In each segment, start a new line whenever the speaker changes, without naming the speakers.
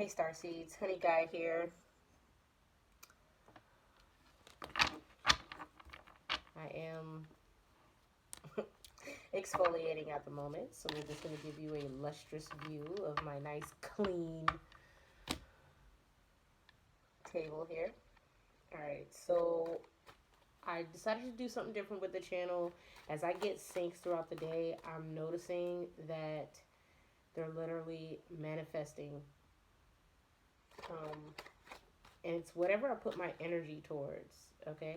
Hey Starseeds, Honey Guy here. I am exfoliating at the moment, so we're just going to give you a lustrous view of my nice clean table here. Alright, so I decided to do something different with the channel. As I get syncs throughout the day, I'm noticing that they're literally manifesting. And it's whatever I put my energy towards, okay?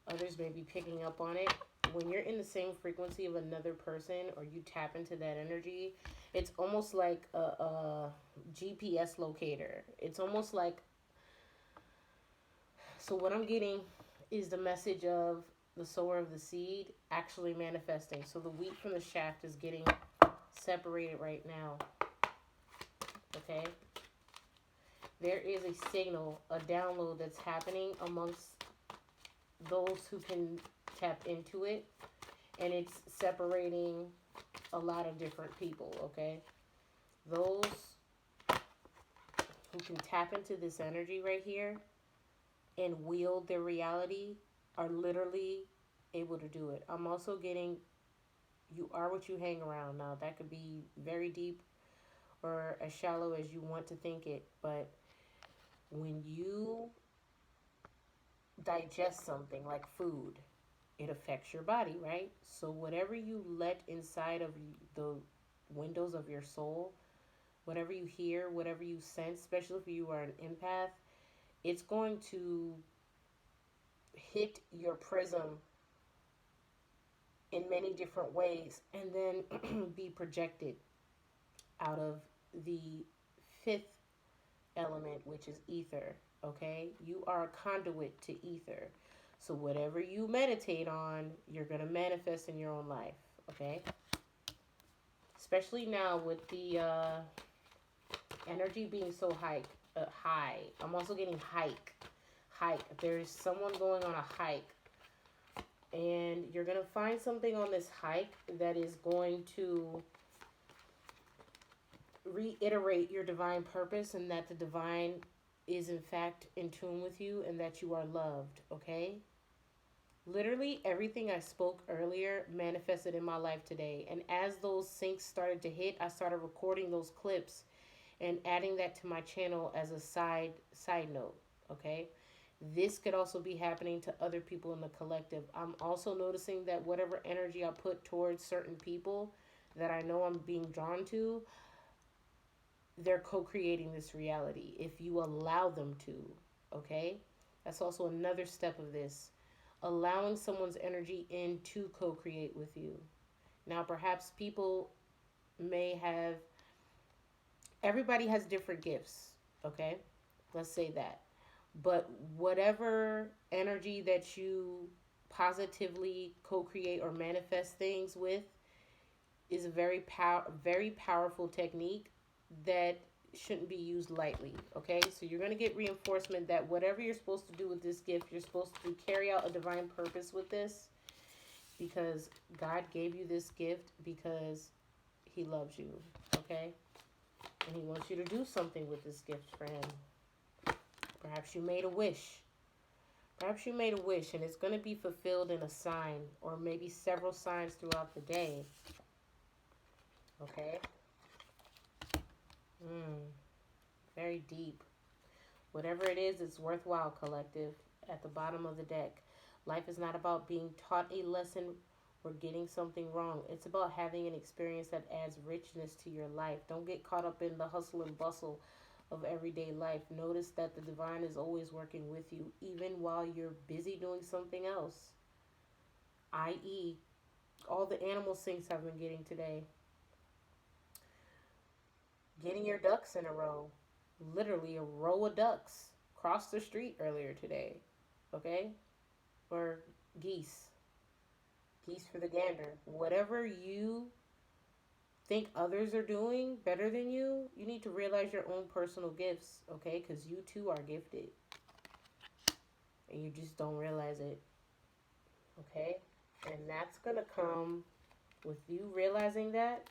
Others may be picking up on it. When you're in the same frequency of another person or you tap into that energy, it's almost like a GPS locator. It's almost like, so what I'm getting is the message of the sower of the seed actually manifesting. So the wheat from the shaft is getting separated right now. Okay? There is a signal, a download that's happening amongst those who can tap into it, and it's separating a lot of different people. Okay, those who can tap into this energy right here and wield their reality are literally able to do it. I'm also getting, you are what you hang around. Now that could be very deep or as shallow as you want to think it, but when you digest something like food, it affects your body, right? So whatever you let inside of the windows of your soul, whatever you hear, whatever you sense, especially if you are an empath, it's going to hit your prism in many different ways and then be projected out of the fifth element, which is ether. Okay, you are a conduit to ether, so whatever you meditate on, you're going to manifest in your own life. Okay, especially now with the energy being so high. I'm also getting hike. There's someone going on a hike, and you're going to find something on this hike that is going to reiterate your divine purpose, and that the divine is in fact in tune with you and that you are loved. Okay, literally everything I spoke earlier manifested in my life today, and as those syncs started to hit, I started recording those clips and adding that to my channel as a side note. Okay, this could also be happening to other people in the collective. I'm also noticing that whatever energy I put towards certain people that I know I'm being drawn to, they're co-creating this reality if you allow them to. Okay, that's also another step of this, allowing someone's energy in to co-create with you. Now perhaps people may have, everybody has different gifts. Okay, let's say that. But whatever energy that you positively co-create or manifest things with is a very powerful technique that shouldn't be used lightly. Okay, so you're going to get reinforcement that whatever you're supposed to do with this gift, you're supposed to carry out a divine purpose with this, because God gave you this gift because he loves you. Okay, and he wants you to do something with this gift for him. Perhaps you made a wish. Perhaps you made a wish and it's going to be fulfilled in a sign, or maybe several signs throughout the day. Okay? Very deep. Whatever it is, it's worthwhile, collective. At the bottom of the deck, life is not about being taught a lesson or getting something wrong. It's about having an experience that adds richness to your life. Don't get caught up in the hustle and bustle of everyday life. Notice that the divine is always working with you, even while you're busy doing something else. I.e., all the animal syncs I've been getting today. Getting your ducks in a row. Literally a row of ducks crossed the street earlier today. Okay? Or geese. Geese for the gander. Whatever you think others are doing better than you, you need to realize your own personal gifts, okay? Because you too are gifted. And you just don't realize it, okay? And that's going to come with you realizing that.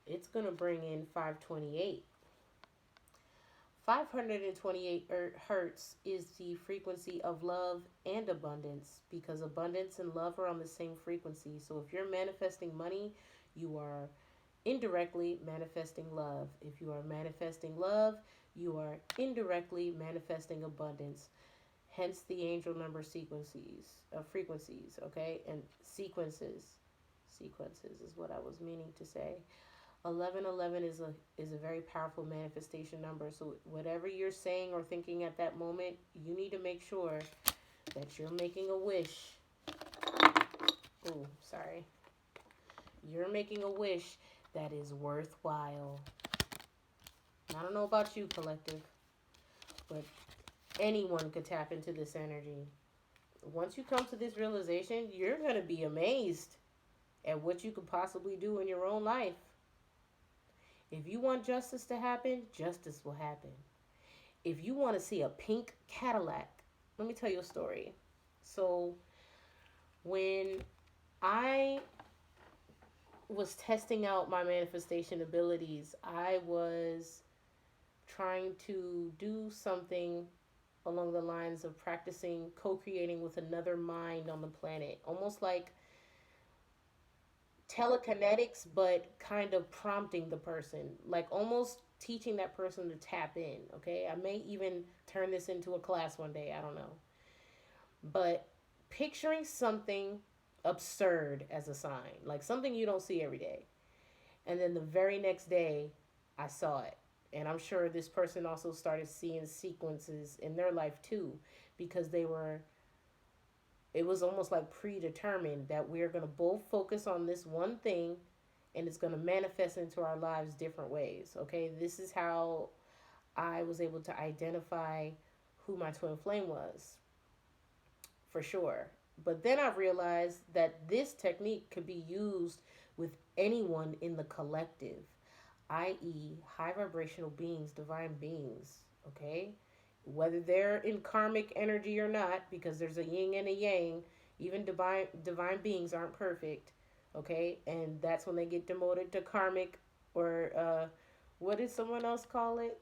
It's going to bring in 528. 528 hertz is the frequency of love and abundance, because abundance and love are on the same frequency. So if you're manifesting money, you are indirectly manifesting love. If you are manifesting love, you are indirectly manifesting abundance. Hence the angel number frequencies, okay? And sequences is what I was meaning to say. 1111 is a very powerful manifestation number. So whatever you're saying or thinking at that moment, you need to make sure that you're making a wish. Oh, sorry. You're making a wish that is worthwhile. I don't know about you, collective, but anyone could tap into this energy. Once you come to this realization, you're going to be amazed at what you could possibly do in your own life. If you want justice to happen, justice will happen. If you want to see a pink Cadillac, let me tell you a story. So, when I was testing out my manifestation abilities, I was trying to do something along the lines of practicing co-creating with another mind on the planet, almost like telekinetics, but kind of prompting the person, like almost teaching that person to tap in. Okay, I may even turn this into a class one day, I don't know, but picturing something absurd as a sign, like something you don't see every day, and then the very next day I saw it. And I'm sure this person also started seeing sequences in their life too, because it was almost like predetermined that we're going to both focus on this one thing, and it's going to manifest into our lives different ways. Okay, this is how I was able to identify who my twin flame was, for sure. But then I realized that this technique could be used with anyone in the collective, i.e., high vibrational beings, divine beings. Okay, whether they're in karmic energy or not, because there's a yin and a yang. Even divine beings aren't perfect, okay? And that's when they get demoted to karmic, or what did someone else call it?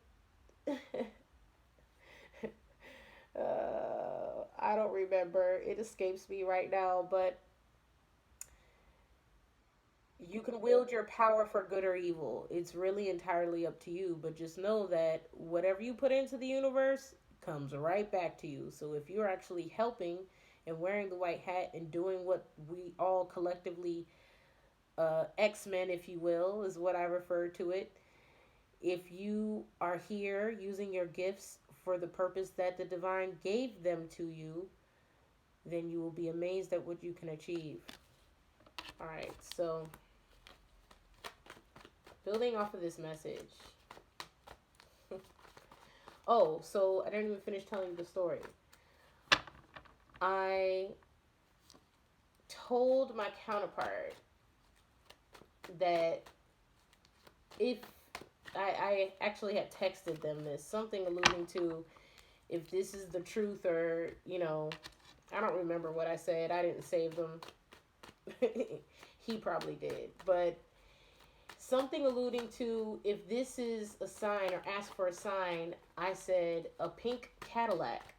I don't remember. It escapes me right now, but you can wield your power for good or evil. It's really entirely up to you, but just know that whatever you put into the universe comes right back to you. So if you're actually helping and wearing the white hat and doing what we all collectively, X-Men, if you will, is what I refer to it. If you are here using your gifts for the purpose that the divine gave them to you, then you will be amazed at what you can achieve. All right, so building off of this message. Oh, so I didn't even finish telling you the story. I told my counterpart that if I actually had texted them this, something alluding to if this is the truth, or, I don't remember what I said. I didn't save them. He probably did. But something alluding to if this is a sign, or ask for a sign, I said a pink Cadillac.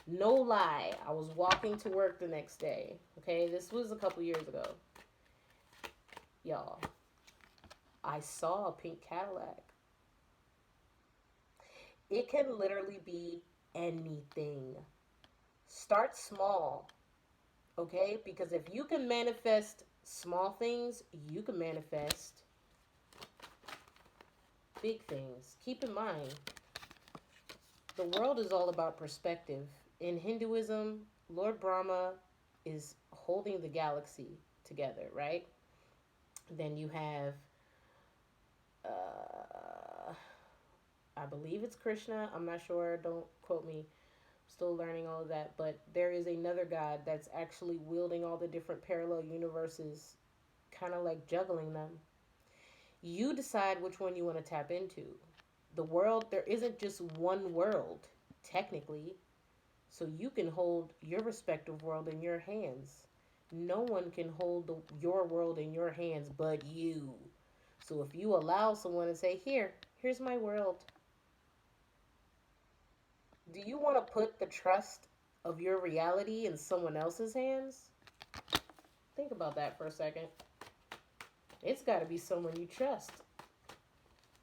No lie, I was walking to work the next day. Okay, this was a couple years ago. Y'all, I saw a pink Cadillac. It can literally be anything. Start small, okay? Because if you can manifest small things, you can manifest big things. Keep in mind, the world is all about perspective. In Hinduism, Lord Brahma is holding the galaxy together, right? Then you have, I believe it's Krishna. I'm not sure. Don't quote me. I'm still learning all of that. But there is another god that's actually wielding all the different parallel universes, kind of like juggling them. You decide which one you want to tap into. The world, there isn't just one world, technically. So you can hold your respective world in your hands. No one can hold your world in your hands but you. So if you allow someone to say, here's my world, Do you want to put the trust of your reality in someone else's hands? Think about that for a second. It's got to be someone you trust.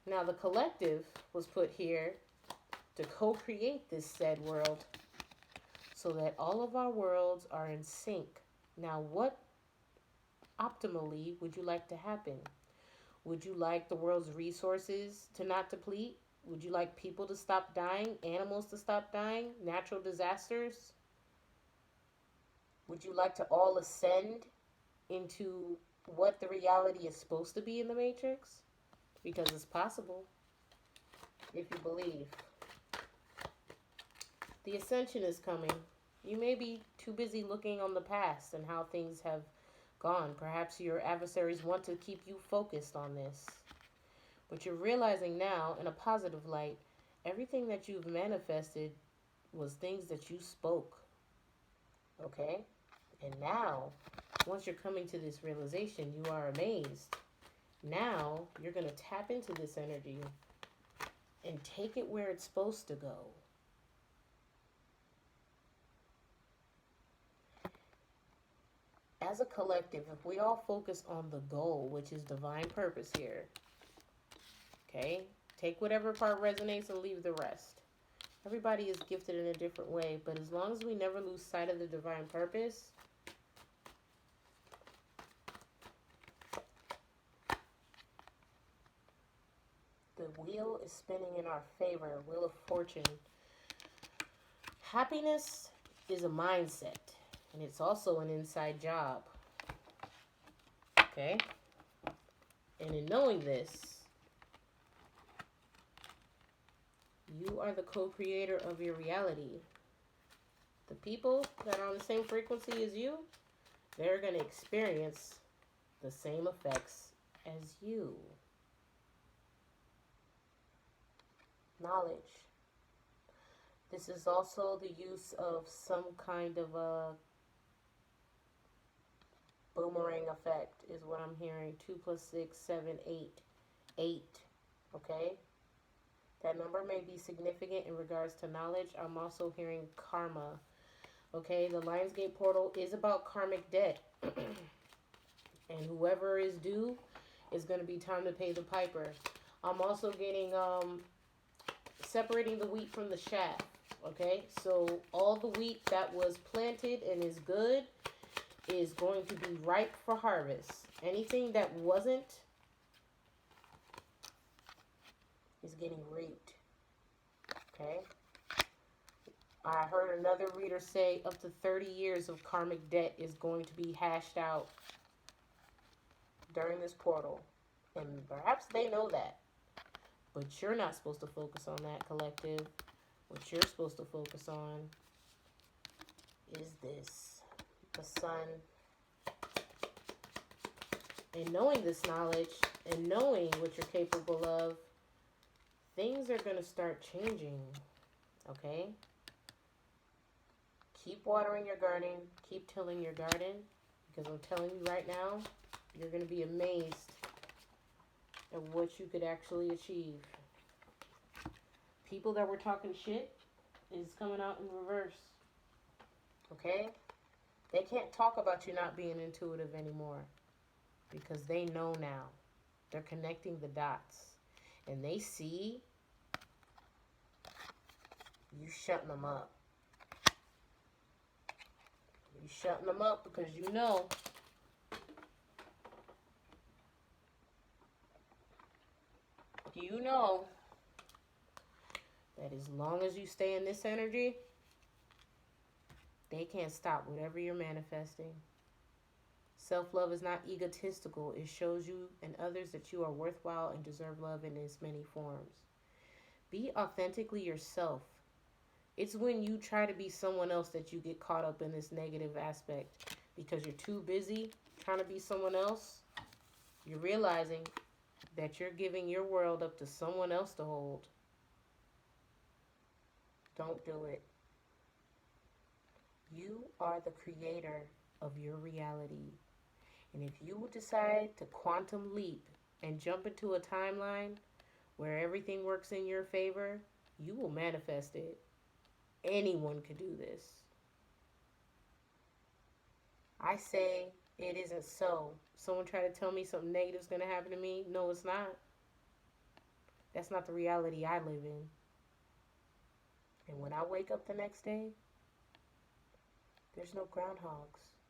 Now, the collective was put here to co create this said world so that all of our worlds are in sync. Now, what optimally would you like to happen? Would you like the world's resources to not deplete? Would you like people to stop dying, animals to stop dying, natural disasters? Would you like to all ascend into what the reality is supposed to be in the Matrix? Because it's possible if you believe. The ascension is coming. You may be too busy looking on the past and how things have gone. Perhaps your adversaries want to keep you focused on this. But you're realizing now, in a positive light, everything that you've manifested was things that you spoke. Okay? And now, once you're coming to this realization, you are amazed. Now, you're going to tap into this energy and take it where it's supposed to go. As a collective, if we all focus on the goal, which is divine purpose here, okay? Take whatever part resonates and leave the rest. Everybody is gifted in a different way, but as long as we never lose sight of the divine purpose, the wheel is spinning in our favor, wheel of fortune. Happiness is a mindset, and it's also an inside job. Okay? And in knowing this, you are the co-creator of your reality. The people that are on the same frequency as you, they're going to experience the same effects as you. Knowledge. This is also the use of some kind of a boomerang effect is what I'm hearing. 2 + 6, 7, 8. 8. Okay? That number may be significant in regards to knowledge. I'm also hearing karma. Okay? The Lionsgate portal is about karmic debt. And whoever is due is going to be time to pay the piper. I'm also getting separating the wheat from the chaff. Okay? So all the wheat that was planted and is good is going to be ripe for harvest. Anything that wasn't is getting reaped. Okay? I heard another reader say up to 30 years of karmic debt is going to be hashed out during this portal. And perhaps they know that. But you're not supposed to focus on that, collective. What you're supposed to focus on is this. The sun. And knowing this knowledge and knowing what you're capable of, things are going to start changing. Okay? Keep watering your garden. Keep tilling your garden. Because I'm telling you right now, you're going to be amazed at what you could actually achieve. People that were talking shit is coming out in reverse. Okay? They can't talk about you not being intuitive anymore. Because they know now. They're connecting the dots. And they see you shutting them up. You shutting them up because you know that as long as you stay in this energy, they can't stop whatever you're manifesting. Self-love is not egotistical. It shows you and others that you are worthwhile and deserve love in its many forms. Be authentically yourself. It's when you try to be someone else that you get caught up in this negative aspect. Because you're too busy trying to be someone else, you're realizing that you're giving your world up to someone else to hold. Don't do it. You are the creator of your reality. And if you decide to quantum leap and jump into a timeline where everything works in your favor, you will manifest it. anyone could do this. I say it isn't so. Someone try to tell me something negative is going to happen to me. No, it's not. That's not the reality I live in. And when I wake up the next day, there's no groundhogs.